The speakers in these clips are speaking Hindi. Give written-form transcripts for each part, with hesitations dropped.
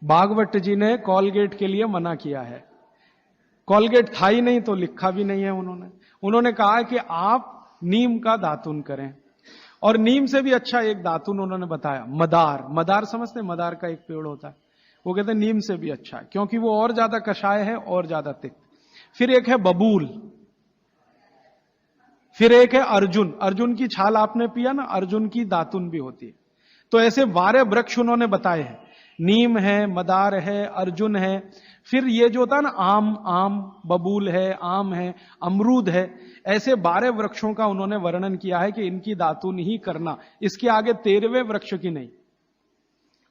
भागवत जी ने कॉलगेट के लिए मना किया है। कॉलगेट था ही नहीं तो लिखा भी नहीं है उन्होंने कहा कि आप नीम का दातुन करें। और नीम से भी अच्छा एक दातुन उन्होंने बताया, मदार समझते हैं? मदार का एक पेड़ होता है, वो कहते हैं नीम से भी अच्छा है क्योंकि वो और ज्यादा कषाय है और ज्यादा तिक्त। फिर एक है बबूल, फिर एक है अर्जुन की छाल आपने पिया ना, अर्जुन की दातुन भी होती है। तो ऐसे 12 वृक्ष उन्होंने बताए हैं, नीम है, मदार है, अर्जुन है, फिर ये जो होता है ना आम बबूल है, आम है, अमरूद है, ऐसे 12 वृक्षों का उन्होंने वर्णन किया है कि इनकी दातुन ही करना, इसके आगे 13वें वृक्ष की नहीं।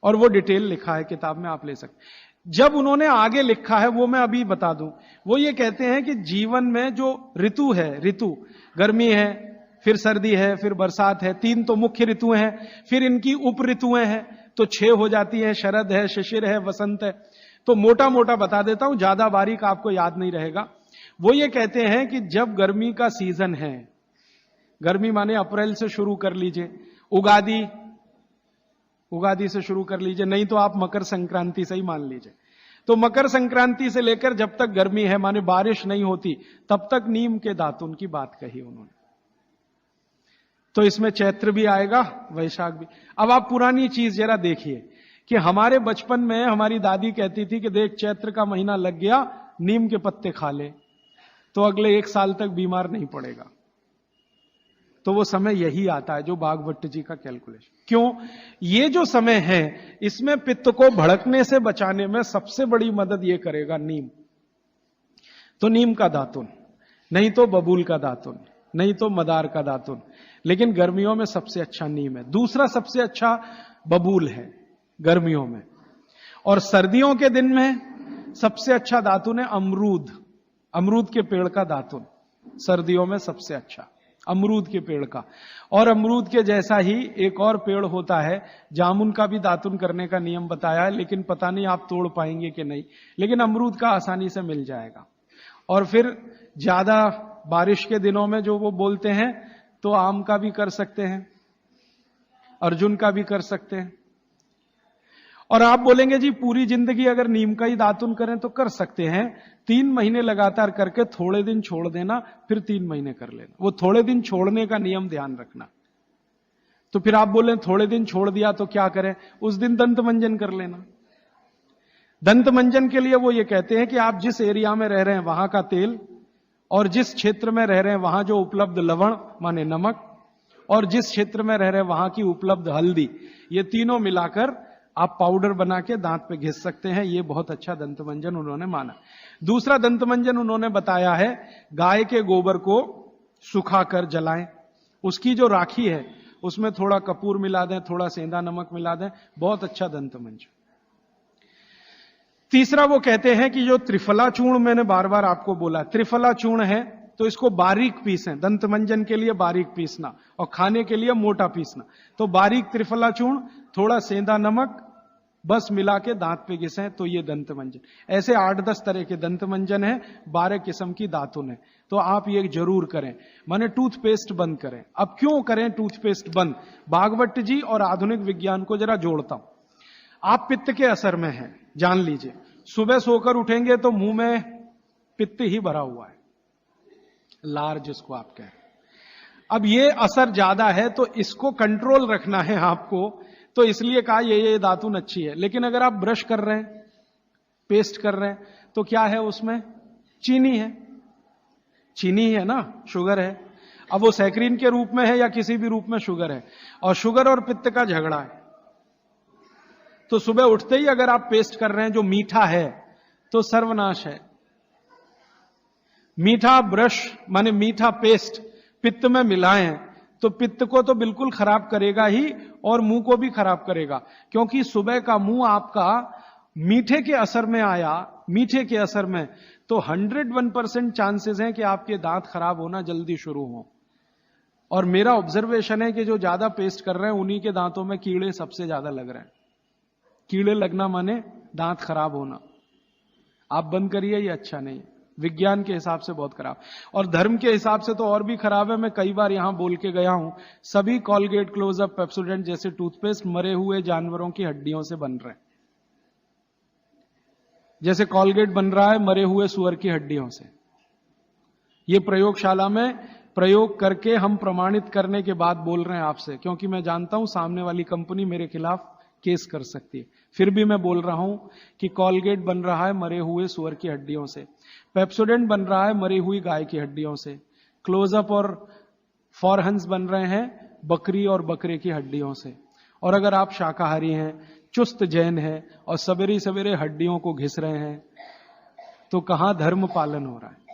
और वो डिटेल लिखा है किताब में, आप ले सकते। जब उन्होंने आगे लिखा है वो मैं अभी बता दूं, वो ये कहते हैं कि जीवन में जो ऋतु है, ऋतु गर्मी है, फिर सर्दी है, फिर बरसात है, 3 तो मुख्य ऋतुएं हैं, फिर इनकी उप ऋतुएं हैं तो 6 हो जाती हैं, शरद है, शिशिर है, वसंत है। तो मोटा मोटा बता देता हूं, ज्यादा बारीक आपको याद नहीं रहेगा। वो ये कहते हैं कि जब गर्मी का सीजन है, गर्मी माने अप्रैल से शुरू कर लीजिए, उगादी से शुरू कर लीजिए, नहीं तो आप मकर संक्रांति से ही मान लीजिए। तो मकर संक्रांति से लेकर जब तक गर्मी है माने बारिश नहीं होती, तब तक नीम के दातुन की बात कही उन्होंने। तो इसमें चैत्र भी आएगा, वैशाख भी। अब आप पुरानी चीज जरा देखिए कि हमारे बचपन में हमारी दादी कहती थी कि देख चैत्र का महीना लग गया, नीम के पत्ते खा ले तो अगले 1 साल तक बीमार नहीं पड़ेगा। तो वो समय यही आता है जो भागवत जी का कैलकुलेशन। क्यों? ये जो समय है इसमें पित्त को भड़कने से बचाने में सबसे बड़ी मदद ये करेगा नीम। तो नीम का दातुन, नहीं तो बबूल का दातुन, नहीं तो मदार का दातुन, लेकिन गर्मियों में सबसे अच्छा नीम है। दूसरा सबसे अच्छा बबूल है गर्मियों में। और सर्दियों के दिन में सबसे अच्छा दातुन है अमरूद के पेड़ का दातुन, सर्दियों में सबसे अच्छा अमरूद के पेड़ का। और अमरूद के जैसा ही एक और पेड़ होता है, जामुन का भी दातुन करने का नियम बताया है, लेकिन पता नहीं आप तोड़ पाएंगे कि नहीं, लेकिन अमरूद का आसानी से मिल जाएगा। और फिर ज्यादा बारिश के दिनों में जो वो बोलते हैं तो आम का भी कर सकते हैं, अर्जुन का भी कर सकते हैं। और आप बोलेंगे जी पूरी जिंदगी अगर नीम का ही दातुन करें तो कर सकते हैं, 3 महीने लगातार करके थोड़े दिन छोड़ देना, फिर 3 महीने कर लेना। वो थोड़े दिन छोड़ने का नियम ध्यान रखना। तो फिर आप बोले थोड़े दिन छोड़ दिया तो क्या करें? उस दिन दंत मंजन कर लेना। दंत मंजन के लिए वो ये कहते हैं कि आप जिस एरिया में रह रहे हैं वहां का तेल, और जिस क्षेत्र में रह रहे हैं वहां जो उपलब्ध लवण माने नमक, और जिस क्षेत्र में रह रहे हैं वहां की उपलब्ध हल्दी, ये तीनों मिलाकर आप पाउडर बना के दांत पे घिस सकते हैं। ये बहुत अच्छा दंत मंजन उन्होंने माना। दूसरा दंत मंजन उन्होंने बताया है गाय के गोबर को सुखाकर जलाएं, उसकी जो राखी है उसमें थोड़ा कपूर मिला दें, थोड़ा सेंधा नमक मिला दें, बहुत अच्छा दंत मंजन। तीसरा वो कहते हैं कि जो त्रिफला चूर्ण, मैंने बार बार आपको बोला त्रिफला चूर्ण है, तो इसको बारीक पीसें, दंत मंजन के लिए बारीक पीसना और खाने के लिए मोटा पीसना। तो बारीक त्रिफला चूर्ण, थोड़ा सेंधा नमक, बस मिला के दांत पे घिसें, तो ये दंत मंजन। ऐसे 8-10 तरह के दंत मंजन है, 12 किस्म की दातुन है। तो आप ये जरूर करें। माने टूथपेस्ट बंद करें। अब क्यों करें टूथपेस्ट बंद? भागवत जी और आधुनिक विज्ञान को जरा जोड़ता हूं। आप पित्त के असर में हैं, जान लीजिए। सुबह सोकर उठेंगे तो मुंह में पित्त ही भरा हुआ है, लार जिसको आप कह रहे हैं। अब ये असर ज्यादा है तो इसको कंट्रोल रखना है आपको, तो इसलिए कहा ये दातुन अच्छी है। लेकिन अगर आप ब्रश कर रहे हैं, पेस्ट कर रहे हैं, तो क्या है उसमें? चीनी है ना, शुगर है। अब वो सैकरीन के रूप में है या किसी भी रूप में शुगर है, और शुगर और पित्त का झगड़ा है। तो सुबह उठते ही अगर आप पेस्ट कर रहे हैं जो मीठा है तो सर्वनाश है। मीठा ब्रश माने मीठा पेस्ट पित्त में मिलाएं तो पित्त को तो बिल्कुल खराब करेगा ही, और मुंह को भी खराब करेगा। क्योंकि सुबह का मुंह आपका मीठे के असर में आया, मीठे के असर में, तो 101% चांसेस हैं कि आपके दांत खराब होना जल्दी शुरू हो। और मेरा ऑब्जर्वेशन है कि जो ज्यादा पेस्ट कर रहे हैं उन्हीं के दांतों में कीड़े सबसे ज्यादा लग रहे हैं। कीड़े लगना माने दांत खराब होना। आप बंद करिए, ये अच्छा नहीं। विज्ञान के हिसाब से बहुत खराब, और धर्म के हिसाब से तो और भी खराब है। मैं कई बार यहां बोल के गया हूं, सभी कॉलगेट, क्लोजअप, पेप्सोडेंट जैसे टूथपेस्ट मरे हुए जानवरों की हड्डियों से बन रहे हैं। जैसे कॉलगेट बन रहा है मरे हुए सुअर की हड्डियों से। ये प्रयोगशाला में प्रयोग करके हम प्रमाणित करने के बाद बोल रहे हैं आपसे, क्योंकि मैं जानता हूं सामने वाली कंपनी मेरे खिलाफ केस कर सकती है। फिर भी मैं बोल रहा हूं कि कॉलगेट बन रहा है मरे हुए सुअर की हड्डियों से, पेप्सोडेंट बन रहा है मरी हुई गाय की हड्डियों से, क्लोजअप और फॉरहंस बन रहे हैं बकरी और बकरे की हड्डियों से। और अगर आप शाकाहारी हैं, चुस्त जैन हैं और सवेरे सवेरे हड्डियों को घिस रहे हैं, तो कहां धर्म पालन हो रहा है?